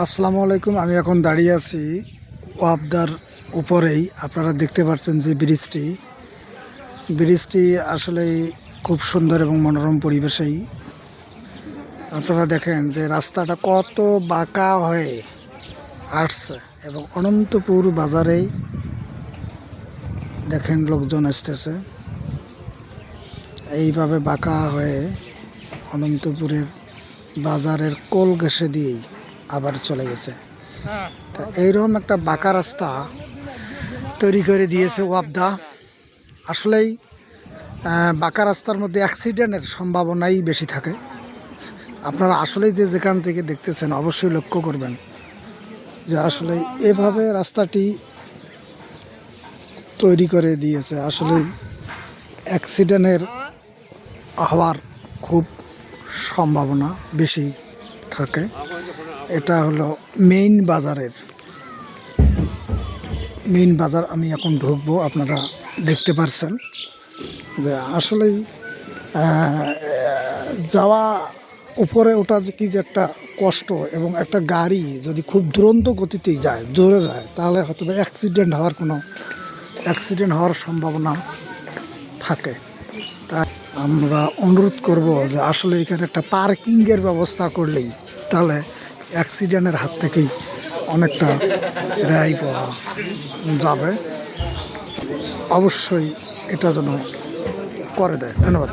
আসসালামু আলাইকুম। আমি এখন দাঁড়িয়ে আছি ওয়াপদার উপরেই। আপনারা দেখতে পাচ্ছেন যে ব্রিজটি আসলেই খুব সুন্দর এবং মনোরম পরিবেশেই। আপনারা দেখেন যে রাস্তাটা কত বাঁকা হয়ে আসছে এবং অনন্তপুর বাজারেই দেখেন লোকজন আসতেছে এইভাবে বাঁকা হয়ে অনন্তপুরের বাজারের কোল ঘেঁষে দিয়েই আবার চলে গেছে। তা এইরকম একটা বাঁকা রাস্তা তৈরি করে দিয়েছে ওয়াপদা। আসলেই বাঁকা রাস্তার মধ্যে অ্যাক্সিডেন্টের সম্ভাবনাই বেশি থাকে। আপনারা আসলেই যেখান থেকে দেখতেছেন অবশ্যই লক্ষ্য করবেন যে আসলে এভাবে রাস্তাটি তৈরি করে দিয়েছে। আসলেই অ্যাক্সিডেন্টের হওয়ার খুব সম্ভাবনা বেশি থাকে। এটা হলো মেইন বাজার। আমি এখন ঢুকবো। আপনারা দেখতে পারছেন যে আসলেই যাওয়া উপরে ওঠা যে কি যে একটা কষ্ট, এবং একটা গাড়ি যদি খুব দুরন্ত গতিতেই যায়, জোরে যায়, তাহলে হয়তো অ্যাক্সিডেন্ট হওয়ার সম্ভাবনা থাকে। তাই আমরা অনুরোধ করব যে আসলে এখানে একটা পার্কিংয়ের ব্যবস্থা করলেই তাহলে অ্যাক্সিডেন্টের হাত থেকেই অনেকটা রেহাই পাওয়া যাবে। অবশ্যই এটা যেন করে দেয়। ধন্যবাদ।